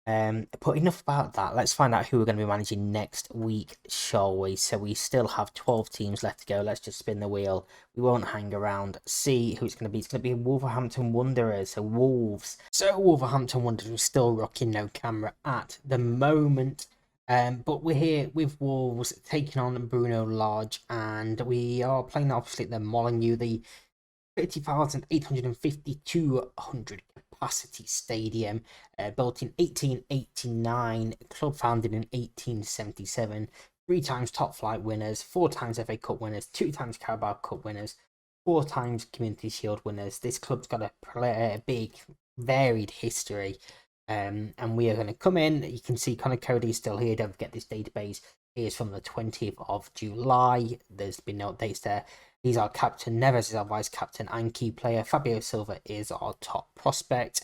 But enough about that. Let's find out who we're going to be managing next week, shall we? So we still have 12 teams left to go. Let's just spin the wheel. We won't hang around. See who it's going to be. It's going to be Wolverhampton Wanderers. So Wolves. So Wolverhampton Wanderers are still rocking no camera at the moment. But we're here with Wolves taking on Bruno Lage, and we are playing obviously at the Molyneux, the 30,852 capacity stadium, built in 1889, club founded in 1877, 3 times top flight winners, 4 times FA Cup winners, 2 times Carabao Cup winners, 4 times Community Shield winners. This club's got a big, varied history. And we are going to come in. You can see Connor Cody is still here. Don't forget this database is from the 20th of July. There's been no updates there. He's our captain. Neves is our vice captain and key player. Fabio Silva is our top prospect.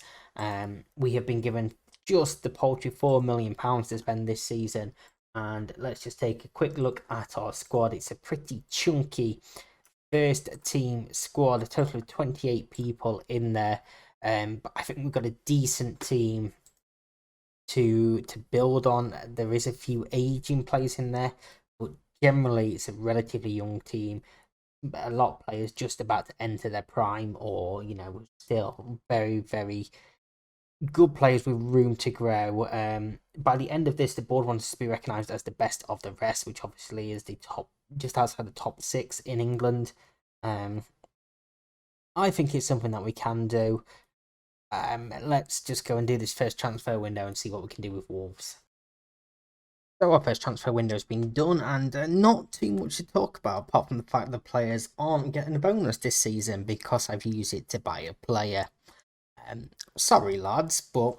We have been given just the paltry £4 million to spend this season. And let's just take a quick look at our squad. It's a pretty chunky first team squad, a total of 28 people in there. But I think we've got a decent team to build on. There is a few aging players in there, but generally it's a relatively young team. A lot of players just about to enter their prime, or still very, very good players with room to grow. By the end of this, the board wants to be recognised as the best of the rest, which obviously is the top, just outside the top 6 in England. I think it's something that we can do. Let's just go and do this first transfer window and see what we can do with Wolves. So our first transfer window has been done, and not too much to talk about apart from the fact that players aren't getting a bonus this season because I've used it to buy a player. Sorry lads, but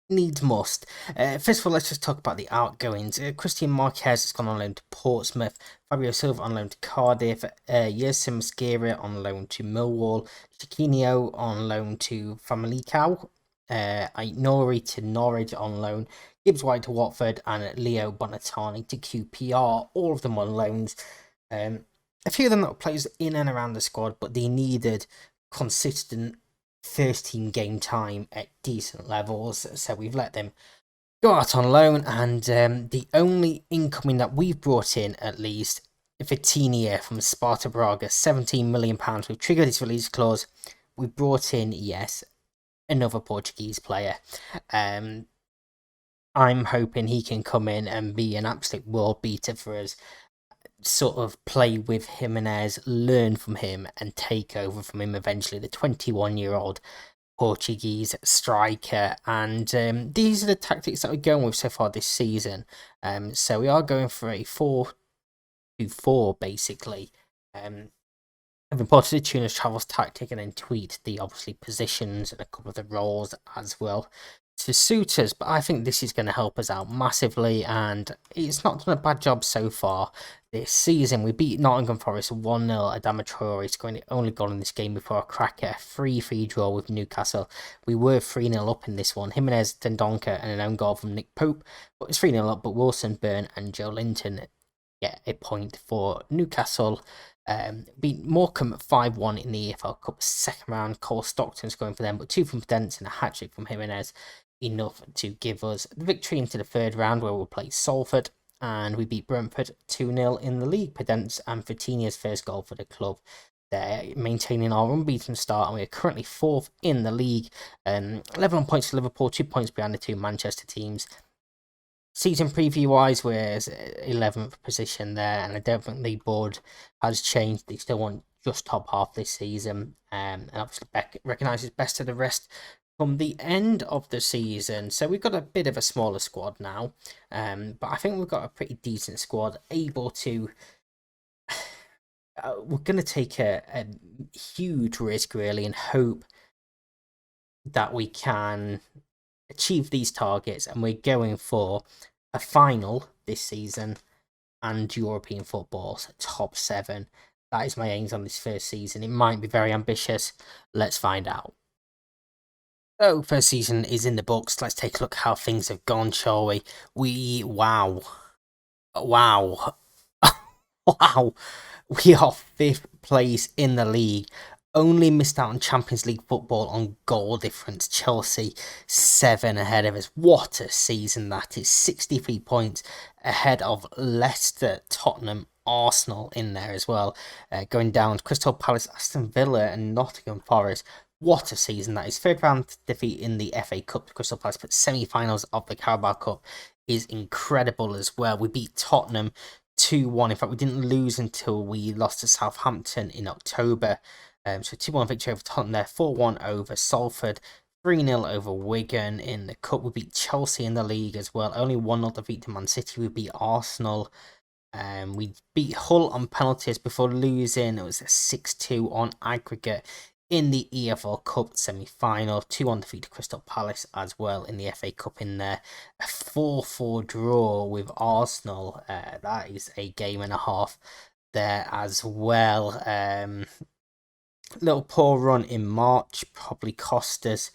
needs must. First of all, let's just talk about the outgoings. Christian Marquez has gone on loan to Portsmouth, Fabio Silva on loan to Cardiff, Yersim Mosquera on loan to Millwall, Chiquinho on loan to Famalicão, Nori to Norwich on loan, Gibbs White to Watford, and Leo Bonatani to QPR. All of them on loans. A few of them that plays in and around the squad, but they needed consistent first team game time at decent levels, so we've let them go out on loan. And the only incoming that we've brought in, at least, Vitinha from Sparta Braga, £17 million. We've triggered his release clause. We brought in, yes, another Portuguese player. I'm hoping he can come in and be an absolute world beater for us. Sort of play with Jimenez, learn from him, and take over from him eventually. The 21-year-old Portuguese striker, and these are the tactics that we're going with so far this season. So we are going for a 4-2-4 basically. I've imported Tuna's travels tactic and then tweaked the obviously positions and a couple of the roles as well to suit us, but I think this is going to help us out massively, and it's not done a bad job so far this season. We beat Nottingham Forest 1-0 at Traore, scoring the only goal in this game before a cracker 3-3 draw with Newcastle. We were 3-0 up in this one. Jimenez, Dendoncker, and an own goal from Nick Pope, but it's 3-0 up, but Wilson, Byrne, and Joe Linton get a point for Newcastle. Beat Morecambe 5-1 in the EFL Cup second round. Cole Stockton scoring for them, but 2 from Pedence and a hat-trick from Jimenez, enough to give us the victory into the third round, where we'll play Salford, and we beat Brentford 2-0 in the league. Pedence and Vitinha's first goal for the club. They're maintaining our unbeaten start, and we are currently 4th in the league. 11 points to Liverpool, 2 points behind the 2 Manchester teams. Season preview wise, we're 11th position there, and I don't think the board has changed. They still want just top half this season, and obviously Beck recognises best of the rest from the end of the season. So we've got a bit of a smaller squad now, but I think we've got a pretty decent squad, able to. We're going to take a huge risk really and hope that we can achieve these targets, and we're going for a final this season and European football's top 7. That is my aims on this first season. It might be very ambitious. Let's find out. So, first season is in the books. Let's take a look how things have gone, shall we? Wow. Wow. We are 5th place in the league, only missed out on Champions League football on goal difference. Chelsea 7 ahead of us. What a season that is. 63 points ahead of Leicester, Tottenham, Arsenal in there as well. Going down to Crystal Palace, Aston Villa and Nottingham Forest. What a season that is. Third round defeat in the FA Cup to Crystal Palace, but semi-finals of the Carabao Cup is incredible as well. We beat Tottenham 2-1. In fact, we didn't lose until we lost to Southampton in October. So 2-1 victory over Tottenham there, 4-1 over Salford, 3-0 over Wigan in the Cup. We beat Chelsea in the league as well. Only 1-0 defeat to Man City. We beat Arsenal. We beat Hull on penalties before losing. It was a 6-2 on aggregate in the EFL Cup semi-final. 2-1 defeat to Crystal Palace as well in the FA Cup in there. A 4-4 draw with Arsenal. That is a game and a half there as well. Little poor run in March probably cost us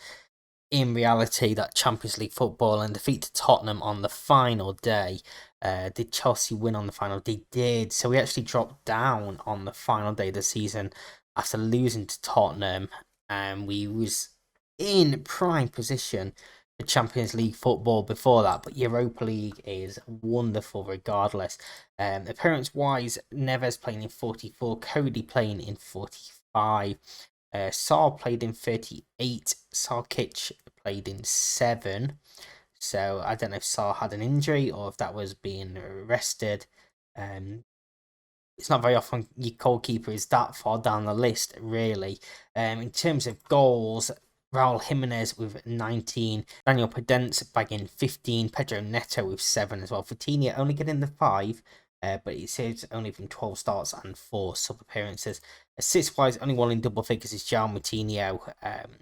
in reality that Champions League football, and defeat to Tottenham on the final day. Did Chelsea win on the final? They did. So we actually dropped down on the final day of the season after losing to Tottenham, and we was in prime position for Champions League football before that. But Europa League is wonderful regardless. Appearance wise, Neves playing in 44, Cody playing in 45. Saar played in 38, Sarkic played in 7. So I don't know if Saar had an injury or if that was being rested. It's not very often your goalkeeper is that far down the list, really. In terms of goals, Raul Jimenez with 19, Daniel Podence bagging 15, Pedro Neto with 7 as well. Vitinha only getting the 5, but it says only from 12 starts and 4 sub appearances. Assist-wise, only one in double figures is João Moutinho.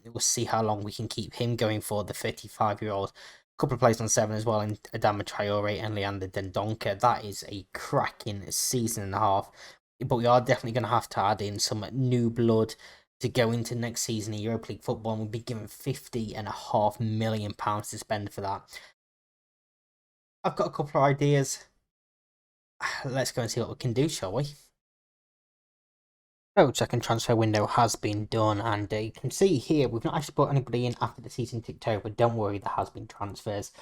We'll see how long we can keep him going for, the 35-year-old. A couple of plays on 7 as well, in Adama Traore and Leander Dendoncker. That is a cracking season and a half. But we are definitely going to have to add in some new blood to go into next season in Europa League football, and we'll be given £50.5 million to spend for that. I've got a couple of ideas. Let's go and see what we can do, shall we? So, second transfer window has been done, and you can see here we've not actually brought anybody in after the season ticked over. Don't worry, there has been transfers.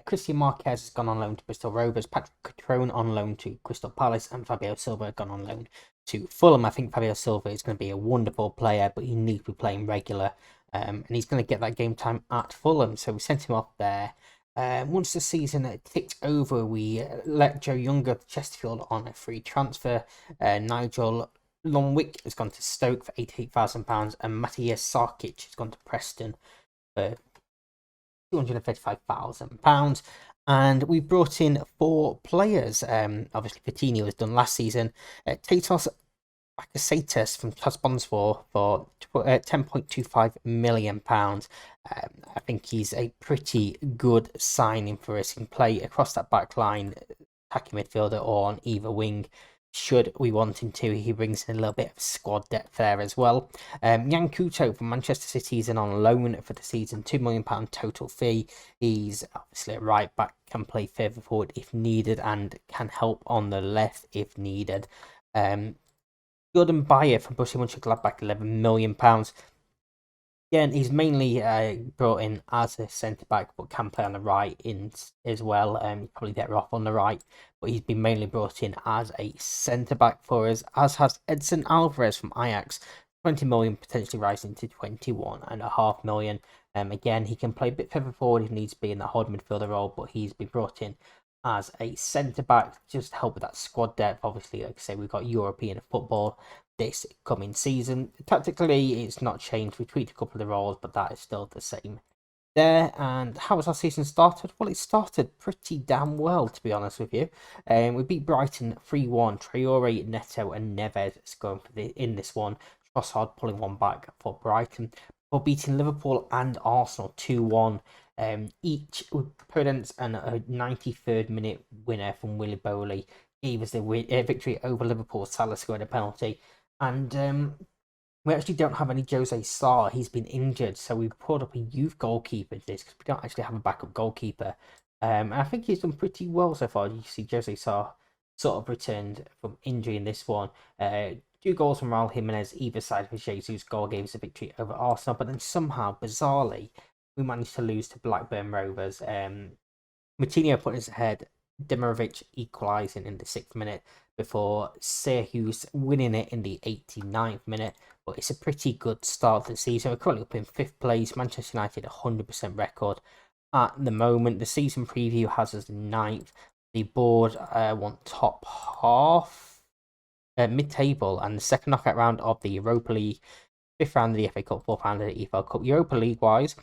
Christian Marquez has gone on loan to Bristol Rovers, Patrick Cutrone on loan to Crystal Palace, and Fabio Silva has gone on loan to Fulham. I think Fabio Silva is going to be a wonderful player, but he needs to be playing regular, and he's going to get that game time at Fulham, so we sent him off there. Once the season ticked over, we let Joe Younger of Chesterfield on a free transfer. Nigel Longwick has gone to Stoke for £88,000, and Matthias Sarkic has gone to Preston for £235,000. And we brought in 4 players. Obviously, Coutinho was done last season. Tatos Bakasetas from Trabzonspor for £10.25 million. I think he's a pretty good signing for us. He can play across that back line, attacking midfielder, or on either wing, should we want him to. He brings in a little bit of squad depth there as well. Yan Couto from Manchester City is in on loan for the season, £2 million total fee. He's obviously a right back, can play further forward if needed, and can help on the left if needed. Jordan Bayer from Borussia Mönchengladbach, £11 million. Again, he's mainly brought in as a centre-back, but can play on the right in as well. He's probably better off on the right, but he's been mainly brought in as a centre-back for us, as has Edson Alvarez from Ajax, 20 million, potentially rising to 21.5 million. Again, he can play a bit further forward if he needs to be in that holding midfielder role, but he's been brought in as a centre-back just to help with that squad depth. Obviously, like I say, we've got European football this coming season. Tactically, it's not changed. We tweaked a couple of the roles, but that is still the same there. And how has our season started? Well, it started pretty damn well, to be honest with you. We beat Brighton 3-1. Traore, Neto and Neves scoring in this one. Trossard pulling one back for Brighton. For beating Liverpool and Arsenal 2-1. Each with Prudence and a 93rd minute winner from Willy Bowley gave us the victory over Liverpool. Salah scored a penalty. And we actually don't have any Jose Sarr. He's been injured, so we've pulled up a youth goalkeeper to this because we don't actually have a backup goalkeeper. And I think he's done pretty well so far. You see Jose Sarr sort of returned from injury in this one. 2 goals from Raul Jimenez either side of Jesus' goal gave us a victory over Arsenal, but then somehow, bizarrely, we managed to lose to Blackburn Rovers. Moutinho put us ahead, Demirovic equalising in the 6th minute before Serhu's winning it in the 89th minute. But it's a pretty good start to the season. We're currently up in 5th place. Manchester United 100% record at the moment. The season preview has us 9th. The board want top half, mid-table, and the second knockout round of the Europa League, 5th round of the FA Cup, 4th round of the EFL Cup. Europa League-wise,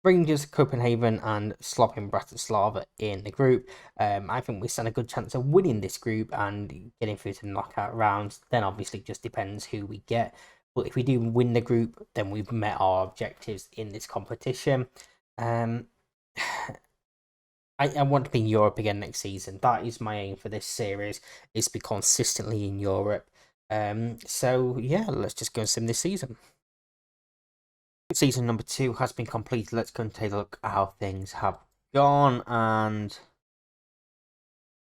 Rangers, Copenhagen, and Slovan Bratislava in the group. I think we stand a good chance of winning this group and getting through to the knockout rounds. Then obviously just depends who we get. But if we do win the group, then we've met our objectives in this competition. I want to be in Europe again next season. That is my aim for this series, is to be consistently in Europe. So yeah, let's just go and sim this season. Season number 2 has been completed. Let's go and take a look at how things have gone. And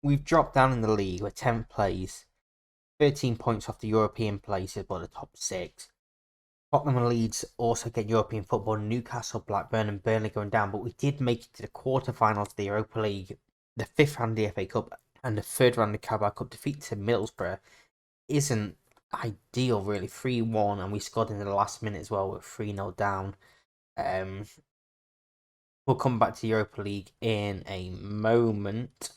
we've dropped down in the league. We're 10th place, 13 points off the European places, but the top 6. Tottenham and Leeds also get European football. Newcastle, Blackburn, and Burnley going down. But we did make it to the quarterfinals of the Europa League, the 5th round of the FA Cup, and the 3rd round of the Carabao Cup. Defeat to Middlesbrough isn't ideal, really. 3-1, and we scored in the last minute as well with 3-0 down. We'll come back to Europa League in a moment.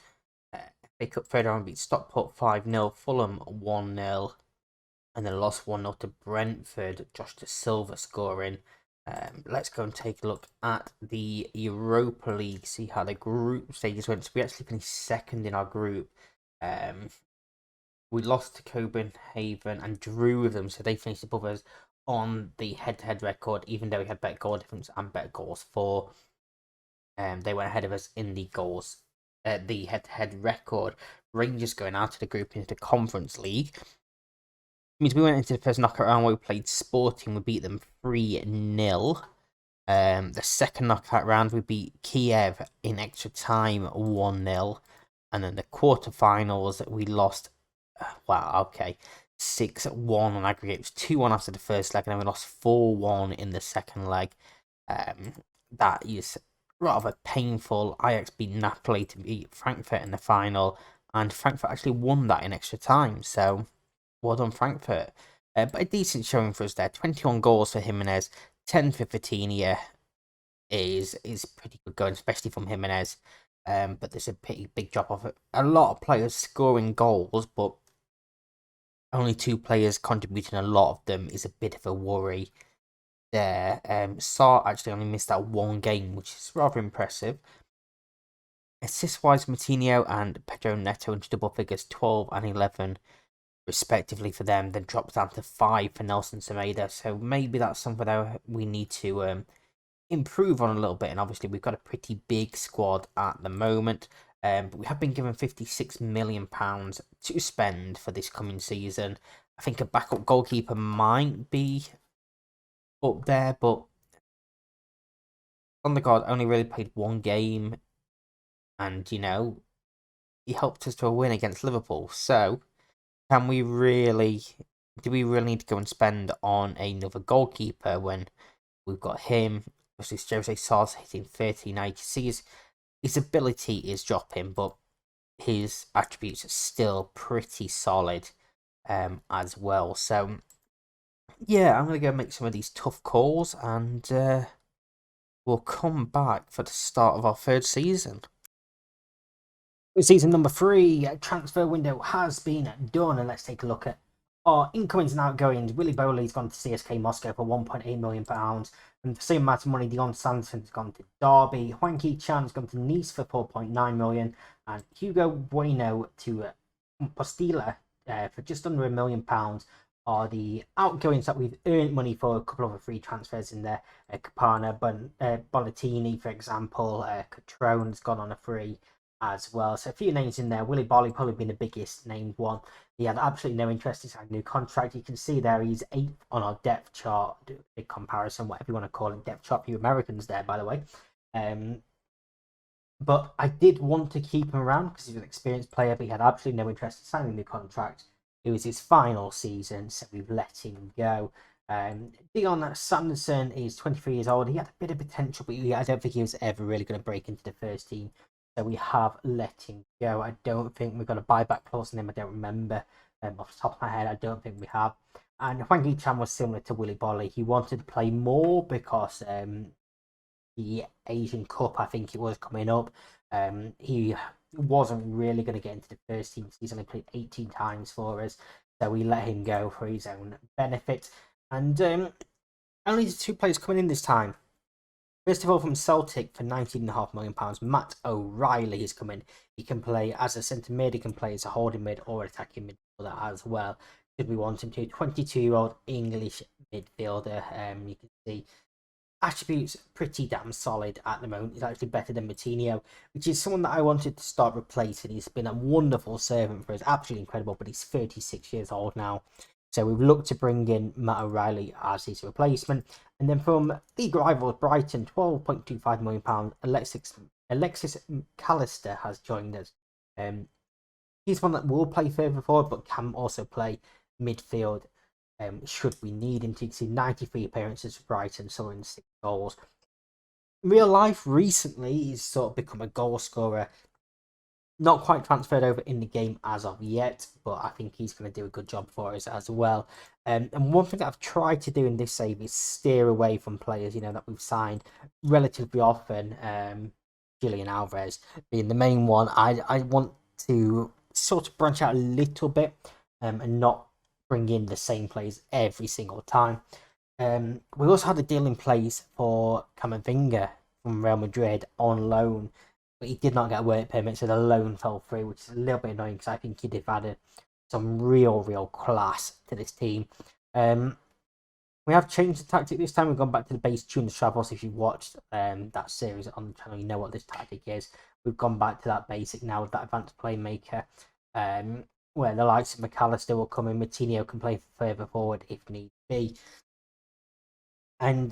FA Cup 3rd round beat Stockport 5-0, Fulham 1-0, and then lost 1-0 to Brentford. Josh De Silva scoring. Let's go and take a look at the Europa League, see how the group stages went. So we actually finished 2nd in our group. We lost to Copenhagen and drew with them, so they finished above us on the head-to-head record, even though we had better goal difference and better goals for. They went ahead of us in the goals, the head-to-head record. Rangers going out of the group into the Conference League. It means we went into the first knockout round where we played Sporting. We beat them 3-0. The second knockout round we beat Kiev in extra time 1-0. And then the quarterfinals we lost. 6-1 on aggregate. It was 2-1 after the first leg, and then we lost 4-1 in the second leg. That is rather painful. Ajax beat Napoli to beat Frankfurt in the final, and Frankfurt actually won that in extra time. So, well done, Frankfurt. But a decent showing for us there. 21 goals for Jimenez, 10 for Vitinha is pretty good going, especially from Jimenez. But there's a pretty big drop off. A lot of players scoring goals, but only 2 players contributing a lot of them is a bit of a worry there. Sarr actually only missed that 1 game, which is rather impressive. Assist-wise, Moutinho and Pedro Neto into double figures, 12 and 11 respectively for them, then drops down to 5 for Nelson Semedo. So maybe that's something that we need to improve on a little bit. And obviously we've got a pretty big squad at the moment. But we have been given £56 million to spend for this coming season. I think a backup goalkeeper might be up there, but Sondergaard only really played 1 game, and he helped us to a win against Liverpool. So, do we really need to go and spend on another goalkeeper when we've got him? Obviously, Jose Sarr's hitting 30 now. You can see his ability is dropping, but his attributes are still pretty solid as well. So, yeah, I'm going to go make some of these tough calls, and we'll come back for the start of our 3rd season. Season number 3, transfer window has been done, and let's take a look at our incomings and outgoings. Willy Bowley's gone to CSK Moscow for £1.8 million, and for the same amount of money, Dion Sandson's gone to Derby. Hwang Ki-chan's gone to Nice for £4.9 million, and Hugo Bueno to Postila for just under £1 million are the outgoings that we've earned money for. A couple of other free transfers in there. Capana, Bonatini, for example. Catrone's gone on a free as well. So a few names in there. Willy Barley probably been the biggest named one. He had absolutely no interest in signing a new contract. You can see there he's 8th on our depth chart. Big comparison, whatever you want to call it. Depth chart for you Americans there, by the way. But I did want to keep him around because he's an experienced player, but he had absolutely no interest in signing a new contract. It was his final season, so we've let him go. Dion Sanderson is 23 years old. He had a bit of potential, but I don't think he was ever really going to break into the first team. So we have let him go. I don't think we've got a buyback clause on him. I don't remember off the top of my head. I don't think we have. And Hwang Hee-chan was similar to Willy Bolly. He wanted to play more because the Asian Cup, I think it was coming up. He wasn't really going to get into the first team. He's only played 18 times for us, so we let him go for his own benefit. And only the 2 players coming in this time. First of all, from Celtic for £19.5 million, Matt O'Reilly is coming. He can play as a centre mid, he can play as a holding mid or attacking midfielder as well. Should we want him to? 22-year-old English midfielder. You can see attributes pretty damn solid at the moment. He's actually better than Moutinho, which is someone that I wanted to start replacing. He's been a wonderful servant for us, absolutely incredible, but he's 36 years old now. So we've looked to bring in Matt O'Reilly as his replacement. And then from league rivals Brighton, £12.25 million, Alexis McAllister has joined us. He's one that will play further forward, but can also play midfield. Should we need him to. See 93 appearances for Brighton, so in 6 goals. In real life, recently, he's sort of become a goal scorer. Not quite transferred over in the game as of yet, but I think he's going to do a good job for us as well. And one thing that I've tried to do in this save is steer away from players, that we've signed relatively often. Julian Alvarez being the main one. I want to sort of branch out a little bit and not bring in the same players every single time. We also had a deal in place for Camavinga from Real Madrid on loan, but he did not get a work permit, so the loan fell through, which is a little bit annoying because I think he'd have added some real class to this team. We have changed the tactic this time. We've gone back to the base Tuna travels. If you watched that series on the channel, you know what this tactic is. We've gone back to that basic now with that advanced playmaker, where the likes of McAllister will come in. Moutinho can play further forward if need be. And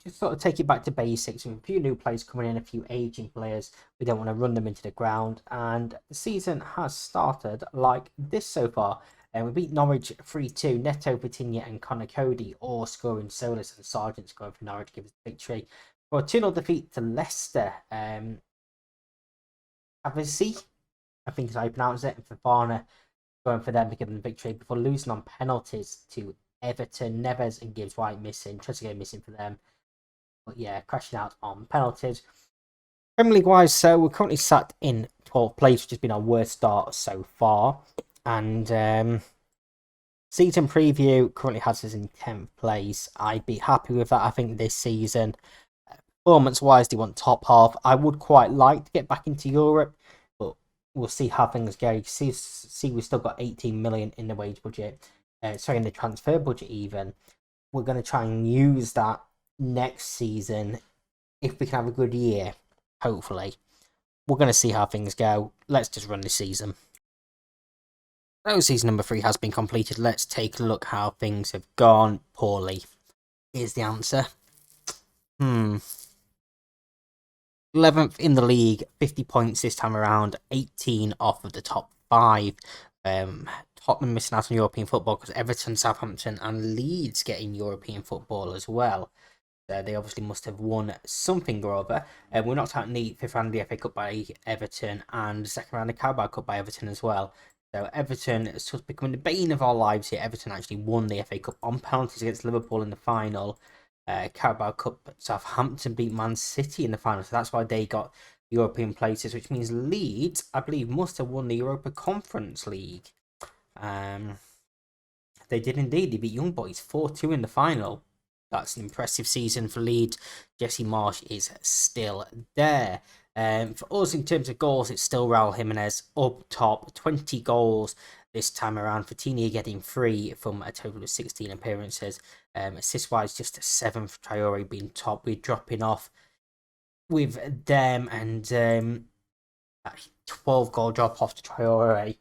just sort of take it back to basics. With a few new players coming in, a few aging players. We don't want to run them into the ground. And the season has started like this so far. We beat Norwich 3-2. Neto, Vitinha and Connor Cody all scoring solos, and Sargent scoring for Norwich gives us the victory. For a 2-0 defeat to Leicester. Avisi, I think is how you pronounce it, and Fofana going for them to give them the victory before losing on penalties to Everton. Neves and Gibbs White missing. Trezeguet missing for them. But yeah, crashing out on penalties. Premier League wise, so we're currently sat in 12th place, which has been our worst start so far. And season preview currently has us in 10th place. I'd be happy with that. I think this season, performance wise, they want top half. I would quite like to get back into Europe, but we'll see how things go. You see we've still got 18 million in the wage budget. In the transfer budget even. We're going to try and use that next season if we can have a good year, hopefully. We're going to see how things go. Let's just run this season. So season number 3 has been completed. Let's take a look how things have gone. Poorly. Here's the answer. 11th in the league, 50 points this time around, 18 off of the top 5. Tottenham missing out on European football because Everton, Southampton and Leeds getting European football as well. They obviously must have won something or other. We're knocked out in the 5th round of the FA Cup by Everton and the 2nd round of the Carabao Cup by Everton as well. So Everton is sort of becoming the bane of our lives here. Everton actually won the FA Cup on penalties against Liverpool in the final. Carabao Cup, Southampton beat Man City in the final, so that's why they got European places, which means Leeds, I believe, must have won the Europa Conference League. They did indeed. They beat Young Boys 4-2 in the final. That's an impressive season for Leeds. Jesse Marsch is still there. For us, in terms of goals, it's still Raul Jimenez up top, 20 goals this time around. Vitinha getting 3 from a total of 16 appearances. Assist-wise, just a 7th. Traore being top. We're dropping off with them, and 12-goal drop-off to Traore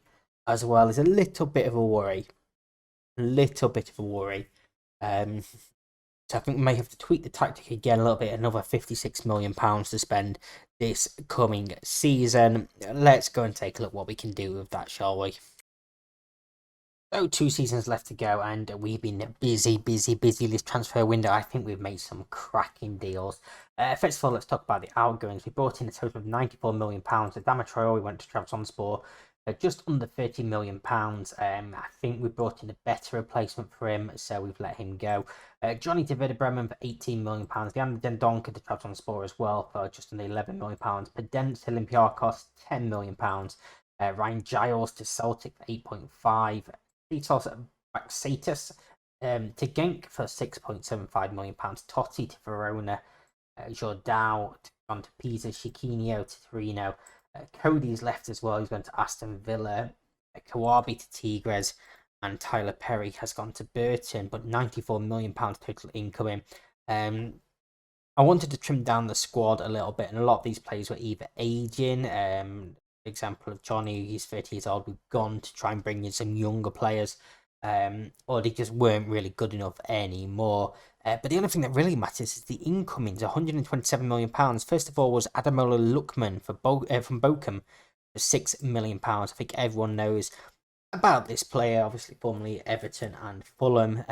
as well is a little bit of a worry. So I think we may have to tweak the tactic again a little bit. Another £56 million to spend this coming season. Let's go and take a look what we can do with that, shall we? So 2 seasons left to go, and we've been busy this transfer window. I think we've made some cracking deals. First of all, let's talk about the outgoings. We brought in a total of £94 million. Adama Traore went to Trabzonspor, just under £30 million. I think we brought in a better replacement for him, so we've let him go. Johnny to Werder Bremen for £18 million. Jan Dendoncker to Trabzonspor as well for just under £11 million. Pedence to Olympiacos, £10 million. Ryan Giles to Celtic for 8.5. Titos Baxatus to Genk for £6.75 million. Totti to Verona. Jordao gone to Pisa. Chiquinho to Torino. Cody's left as well. He's going to Aston Villa. Kawabi to Tigres. And Tyler Perry has gone to Burton, but £94 million total incoming. I wanted to trim down the squad a little bit, and a lot of these players were either aging. Example of Johnny, he's 30 years old. We've gone to try and bring in some younger players, or they just weren't really good enough anymore. But the only thing that really matters is the incomings, £127 million. First of all was Adamola Lookman from Bochum for £6 million. I think everyone knows about this player, obviously formerly Everton and Fulham.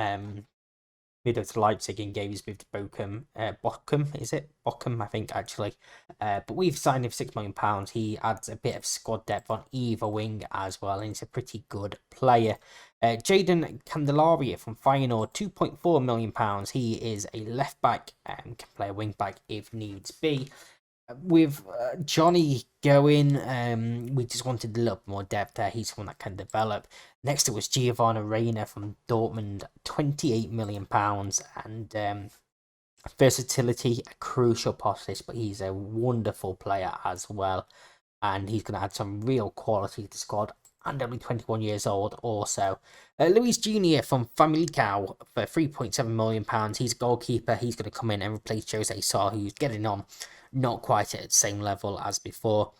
Moved over to Leipzig and gave his move to Bochum. Bochum, is it? Bochum, I think, actually. But we've signed him for £6 million. He adds a bit of squad depth on either wing as well, and he's a pretty good player. Jadon Candelaria from Feyenoord, £2.4 million. He is a left back and can play a wing back if needs be. With Johnny going, we just wanted a little more depth there. He's someone that can develop. Next, it was Giovanni Reina from Dortmund, £28 million, and versatility, a crucial part of this, but he's a wonderful player as well, and he's going to add some real quality to the squad. And only 21 years old also. Luis Junior from Famalicão for £3.7 million. He's a goalkeeper. He's going to come in and replace Jose Sá, who's getting on not quite at the same level as before.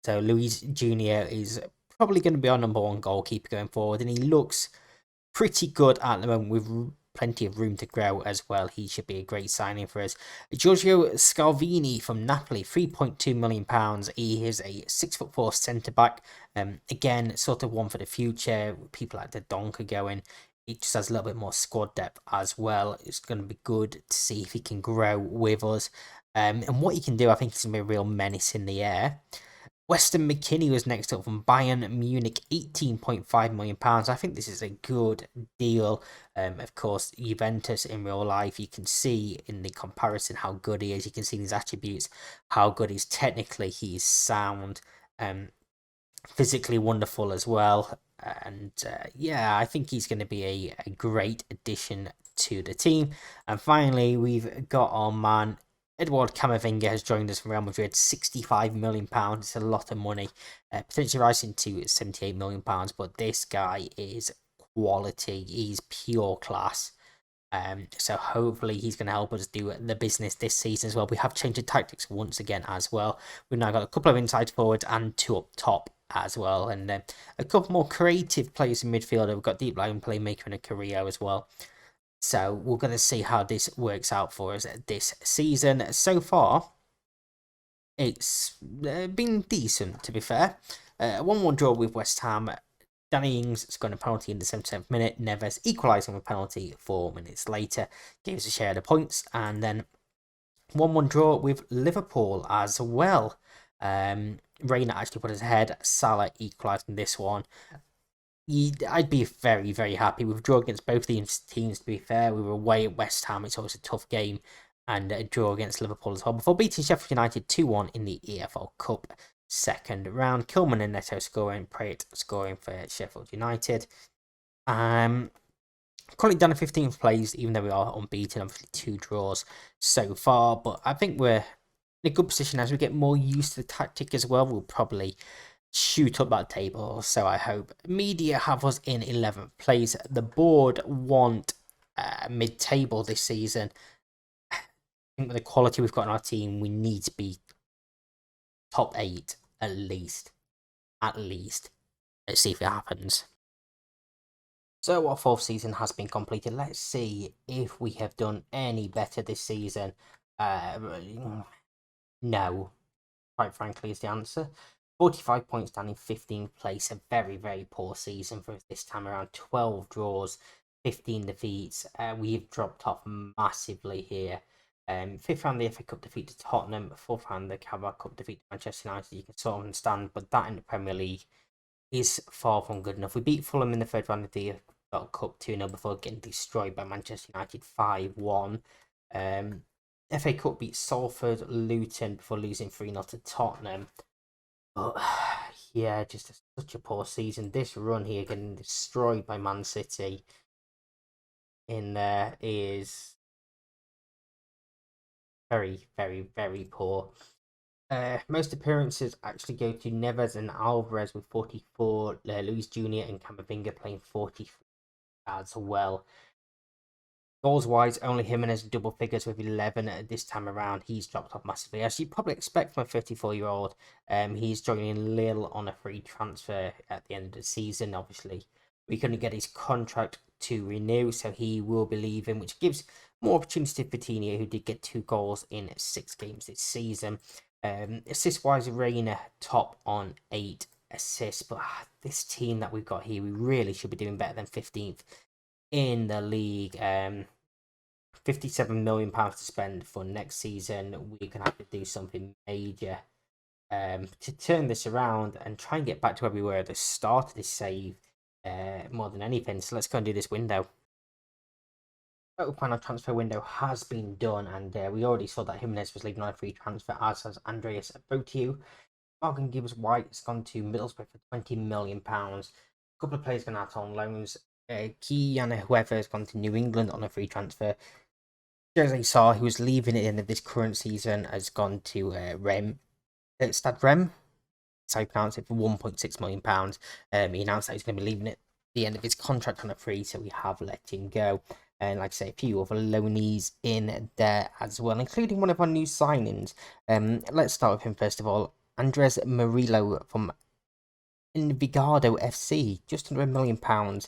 So Luis Junior is probably going to be our number one goalkeeper going forward, and he looks pretty good at the moment with plenty of room to grow as well. He should be a great signing for us. Giorgio Scalvini from Napoli, £3.2 million. He is a 6'4" centre back. Again, sort of one for the future. People like the Donker going. He just has a little bit more squad depth as well. It's going to be good to see if he can grow with us. And what he can do, I think he's going to be a real menace in the air. Weston McKennie was next up from Bayern Munich, £18.5 million. I think this is a good deal. Of course, Juventus in real life, you can see in the comparison how good he is. You can see his attributes, how good he's technically. He's sound, physically wonderful as well. And yeah, I think he's going to be a great addition to the team. And finally, we've got our man Edward Camavinga has joined us from Real Madrid, £65 million. It's a lot of money, potentially rising to £78 million. But this guy is quality. He's pure class. So hopefully he's going to help us do the business this season as well. We have changed the tactics once again as well. We've now got a couple of inside forwards and two up top as well. And a couple more creative players in midfield. We've got deep line playmaker and a Carrillo as well. So we're going to see how this works out for us this season. So far, it's been decent, to be fair. 1-1 draw with West Ham. Danny Ings scoring a penalty in the 77th minute. Neves equalising with a penalty 4 minutes later. Gave us a share of the points. And then 1-1 draw with Liverpool as well. Reina actually put us ahead. Salah equalising this one. I'd be very, very happy with a draw against both these teams, to be fair. We were away at West Ham, it's always a tough game, and a draw against Liverpool as well, before beating Sheffield United 2-1 in the EFL Cup second round. Kilman and Neto scoring, Payet scoring for Sheffield United. Currently down to 15th place, even though we are unbeaten, obviously 2 draws so far, but I think we're in a good position as we get more used to the tactic as well. We'll probably shoot up that table, so I hope. Media have us in 11th place. The board want mid-table this season. I think with the quality we've got in our team, we need to be top 8 at least. Let's see if it happens. So our 4th season has been completed. Let's see if we have done any better this season. No, quite frankly, is the answer. 45 points down in 15th place. A very, very poor season for us this time around. 12 draws, 15 defeats. We've dropped off massively here. Fifth round the FA Cup defeat to Tottenham, fourth round the Carabao Cup defeat to Manchester United. You can sort of understand, but that in the Premier League is far from good enough. We beat Fulham in the third round of the Cup 2-0 before getting destroyed by Manchester United 5-1. FA Cup beat Salford, Luton before losing 3-0 to Tottenham. But yeah, just such a poor season. This run here getting destroyed by Man City in there is very, very, very poor. Most appearances actually go to Neves and Alvarez with 44, Luis Jr. and Camavinga playing 43 as well. Goals wise, only Jimenez double figures with 11 this time around. He's dropped off massively. As you probably expect from a 34-year-old, he's joining Lille on a free transfer at the end of the season. Obviously, we couldn't get his contract to renew, so he will be leaving, which gives more opportunity to Vitinha, who did get 2 goals in 6 games this season. Assist wise, Reina top on 8 assists, but this team that we've got here, we really should be doing better than 15th in the league. £57 million to spend for next season. We're gonna have to do something major to turn this around and try and get back to where we were at the start of this save, more than anything. So let's go and do this window. Final transfer window has been done, and we already saw that Jimenez was leaving on a free transfer, as has Andreas Botiu. Morgan Gibbs White has gone to Middlesbrough for £20 million. A couple of players gone out on loans. Kiana whoever has gone to New England on a free transfer. Jose Sarr, who was leaving at the end of this current season, has gone to Stad Rem, so I pronounce it, for £1.6 million. He announced that he's going to be leaving at the end of his contract on a free, so we have let him go. And like I say, a few other loanees in there as well, including one of our new signings. Let's start with him first of all. Andres Murillo from Envigado FC, just under £1 million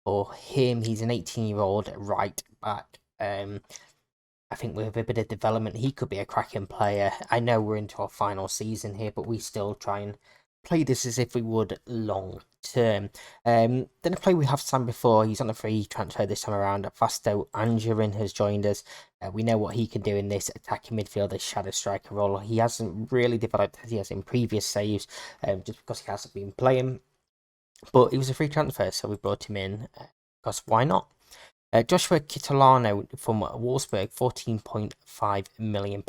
for him. He's an 18-year-old right back. I think with a bit of development, he could be a cracking player. I know we're into our final season here, but we still try and play this as if we would long term. Then a player we have signed before, he's on a free transfer this time around. Fasto Angerin has joined us. We know what he can do in this attacking midfielder shadow striker role. He hasn't really developed as he has in previous saves, just because he hasn't been playing. But he was a free transfer, so we brought him in, because why not? Joshua Kitolano from Wolfsburg, £14.5 million.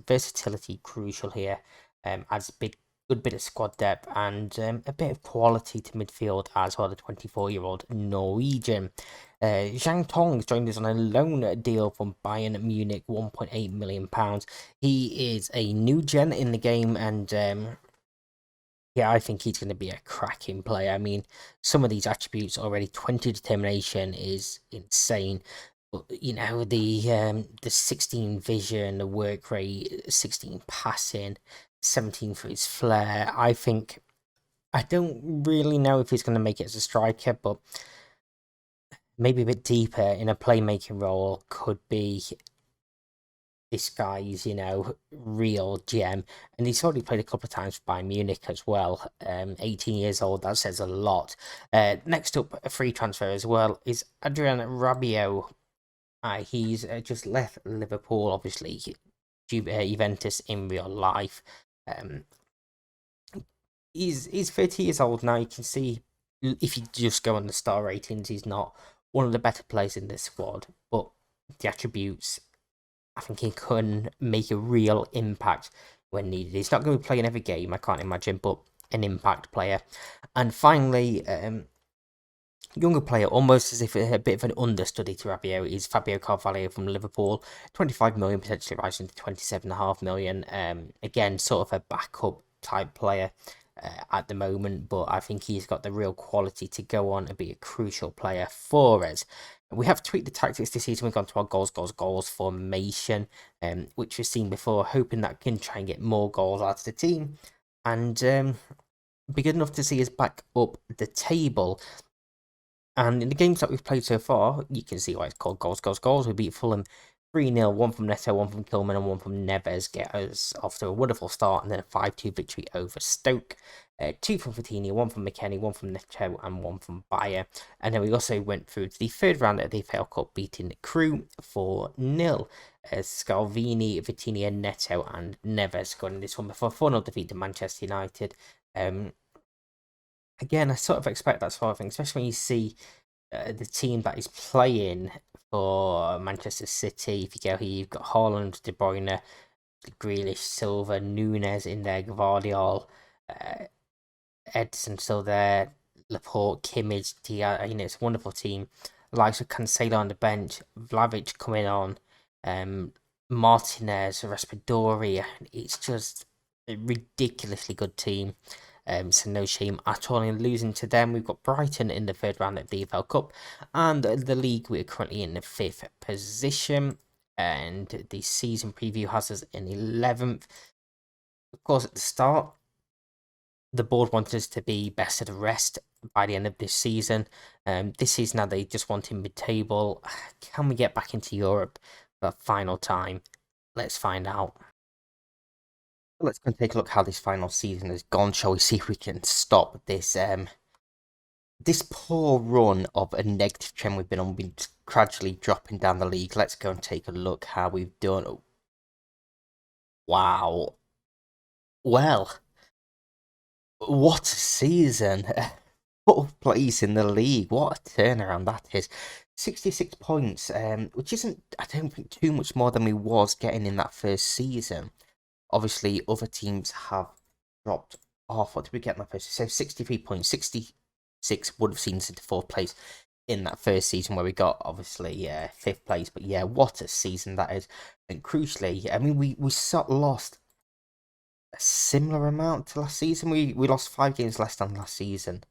Versatility crucial here. Adds a good bit of squad depth and a bit of quality to midfield as well. The 24-year-old Norwegian. Zhang Tong has joined us on a loan deal from Bayern Munich, £1.8 million. He is a new gen in the game, and yeah, I think he's going to be a cracking player. I mean, some of these attributes already. 20 determination is insane. But, you know, the 16 vision, the work rate, 16 passing, 17 for his flair. I don't really know if he's going to make it as a striker, but maybe a bit deeper in a playmaking role could be this guy's, real gem. And he's already played a couple of times for Bayern Munich as well. 18 years old, that says a lot. Next up, a free transfer as well, is Adrian Rabiot. He's just left Liverpool, obviously, Juventus in real life. He's 30 years old now. You can see, if you just go on the star ratings, he's not one of the better players in this squad, but the attributes, I think he can make a real impact when needed. He's not going to be playing every game, I can't imagine, but an impact player. And finally, younger player, almost as if a bit of an understudy to Rabiot, is Fabio Carvalho from Liverpool. 25 million, potentially rising to 27.5 million. Again, sort of a backup type player at the moment, but I think he's got the real quality to go on and be a crucial player for us. We have tweaked the tactics this season. We've gone to our goals formation, which we've seen before, hoping that can try and get more goals out of the team and be good enough to see us back up the table. And in the games that we've played so far, you can see why it's called goals. We beat Fulham 3-0, one from Neto, one from Kilman, and one from Neves get us off to a wonderful start, and then a 5-2 victory over Stoke. 2 from Fatini, 1 from McKennie, 1 from Neto, and 1 from Bayer. And then we also went through to the third round of the FAL Cup, beating Crew 4-0. Scalvini, Vitinha, Neto, and Neves scoring this one before a 4-0 defeat to Manchester United. Again, I sort of expect that sort of thing, especially when you see the team that is playing for Manchester City. If you go here, you've got Haaland, De Bruyne, Grealish, Silva, Nunes in there, Gvardiol, Edson still there, Laporte, Kimmich, Dia. It's a wonderful team. Likes of Cancelo on the bench, Vlavic coming on, Martinez, Raspadori. It's just a ridiculously good team. So no shame at all in losing to them. We've got Brighton in the third round of the EFL Cup, and the league we're currently in the 5th position. And the season preview has us in 11th. Of course, at the start, the board wanted us to be best of the rest by the end of this season. This season now they just wanted mid-table. Can we get back into Europe for a final time? Let's find out. Let's go and take a look how this final season has gone. Shall we see if we can stop this this poor run of a negative trend we've been on, been gradually dropping down the league. Let's go and take a look how we've done. Wow. Well, what a season. 4th place in the league. What a turnaround that is. 66 points, which isn't, I don't think, too much more than we was getting in that first season. Obviously, other teams have dropped off. What did we get in that first season? So 63 points. 66 would have seen us into 4th place in that first season where we got, obviously, 5th place. But yeah, what a season that is. And crucially, I mean, we lost a similar amount to last season. We lost 5 games less than last season.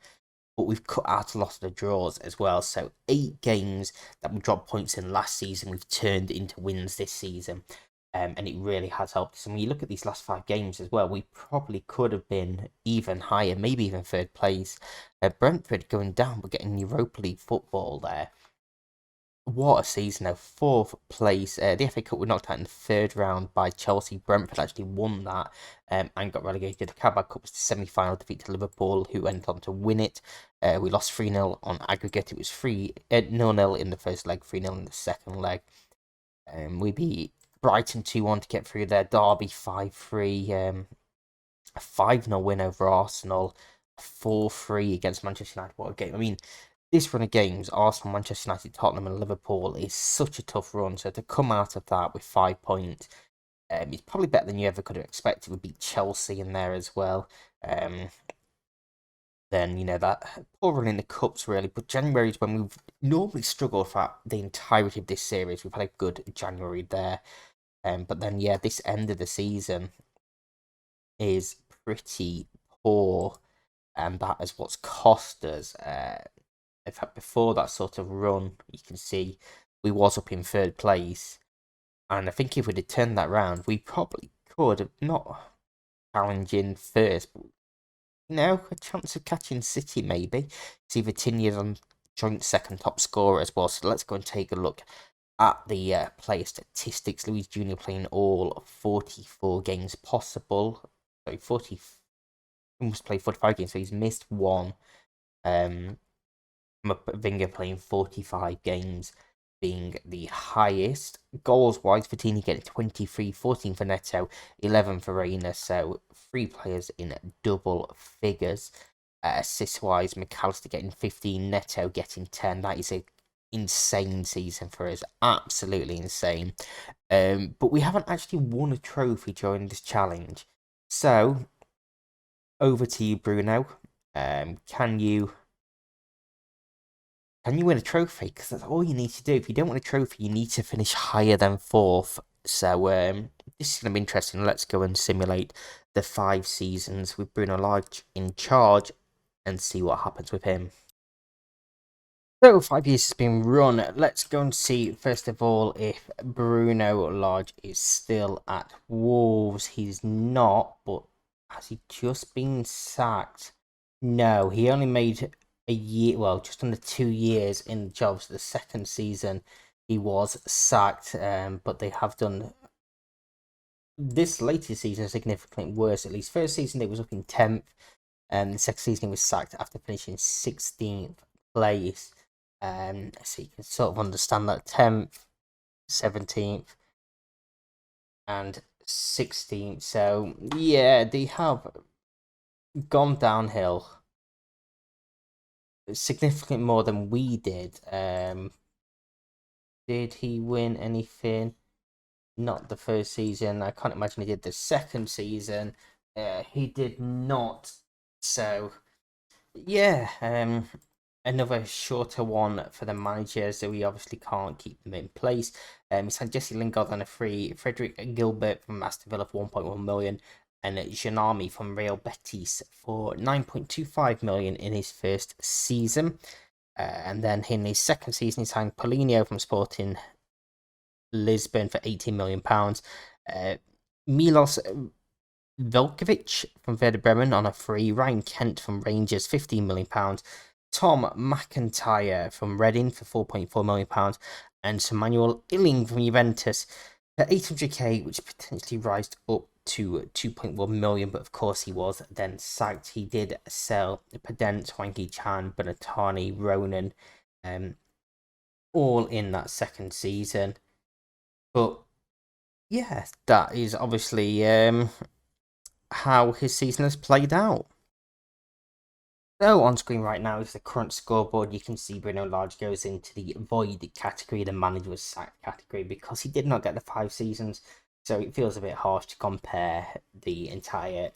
But we've cut out a lot of the draws as well. So 8 games that we dropped points in last season, we've turned into wins this season. And it really has helped us. And when you look at these last 5 games as well, we probably could have been even higher, maybe even 3rd place. Brentford going down, but getting Europa League football there. What a season though. 4th place. The FA Cup were knocked out in the 3rd round by Chelsea. Brentford actually won that and got relegated. The Carabao Cup was the semi-final defeat to Liverpool, who went on to win it. We lost 3-0 on aggregate. It was 0-0 in the first leg, 3-0 in the second leg. We beat Brighton 2-1 to get through there. Derby 5-3. A 5-0 win over Arsenal. 4-3 against Manchester United. What a game. I mean, this run of games, Arsenal, Manchester United, Tottenham and Liverpool, is such a tough run. So to come out of that with 5 points, it's probably better than you ever could have expected. We beat Chelsea in there as well. Then, that poor run in the Cups, really. But January is when we've normally struggled for the entirety of this series. We've had a good January there. But then, yeah, this end of the season is pretty poor. And that is what's cost us. In fact, before that sort of run, you can see we was up in 3rd place. And I think if we'd have turned that round, we probably could have not challenging 1st, but a chance of catching City maybe. See Vitinha's on joint 2nd top scorer as well. So let's go and take a look at the player statistics. Luis Jr. playing all 44 games possible. So he must play 45 games, so he's missed 1. Wenger playing 45 games being the highest. Goals-wise, Fatini getting 23, 14 for Neto, 11 for Reina, so 3 players in double figures. Assist-wise, McAllister getting 15, Neto getting 10. That is an insane season for us, absolutely insane. But we haven't actually won a trophy during this challenge. So, over to you, Bruno. Can you win a trophy? Because that's all you need to do. If you don't win a trophy, you need to finish higher than 4th. So this is going to be interesting. Let's go and simulate the 5 seasons with Bruno Lage in charge and see what happens with him. So 5 years has been run. Let's go and see, first of all, if Bruno Lage is still at Wolves. He's not, but has he just been sacked? No, he only made a year, well, just under 2 years in the job. So the 2nd season he was sacked. But they have done this latest season significantly worse. At least first season it was up in 10th, and the second season he was sacked after finishing 16th place. So you can sort of understand that 10th, 17th, and 16th. So yeah, they have gone downhill significantly more than we did. Did he win anything? Not the first season. I can't imagine he did the second season. He did not. So yeah, another shorter one for the managers, so we obviously can't keep them in place. He signed Jesse Lingard on a free, Frederick Gilbert from Aston Villa for 1.1 million, and Janami from Real Betis for 9.25 million in his first season. And then in his second season, he signed Paulinho from Sporting Lisbon for £18 million. Milos Velkovic from Werder Bremen on a free. Ryan Kent from Rangers, £15 million. Tom McIntyre from Reading for £4.4 million. And Samuel Illing from Juventus for 800k, which potentially rised up to 2.1 million. But of course, he was then sacked. He did sell Pedent, Wanky Chan, Benatani, Ronan, all in that second season. But yeah, that is obviously how his season has played out. So on screen right now is the current scoreboard. You can see Bruno Lage goes into the void category, the manager was sacked category, because he did not get the 5 seasons. So it feels a bit harsh to compare the entire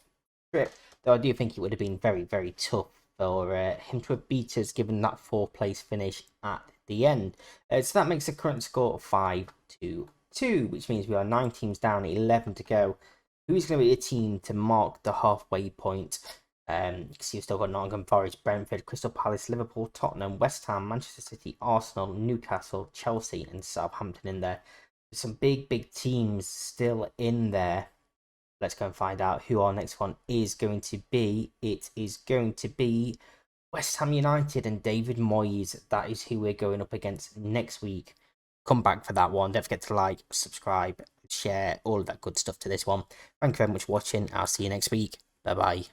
trip. Though I do think it would have been very, very tough for him to have beat us, given that 4th place finish at the end. So that makes the current score 5-2, which means we are 9 teams down, 11 to go. Who's going to be a team to mark the halfway point? Because you've still got Nottingham Forest, Brentford, Crystal Palace, Liverpool, Tottenham, West Ham, Manchester City, Arsenal, Newcastle, Chelsea, and Southampton in there. There's some big, big teams still in there. Let's go and find out who our next one is going to be. It is going to be West Ham United and David Moyes. That is who we're going up against next week. Come back for that one. Don't forget to like, subscribe, share, all of that good stuff to this one. Thank you very much for watching. I'll see you next week. Bye bye.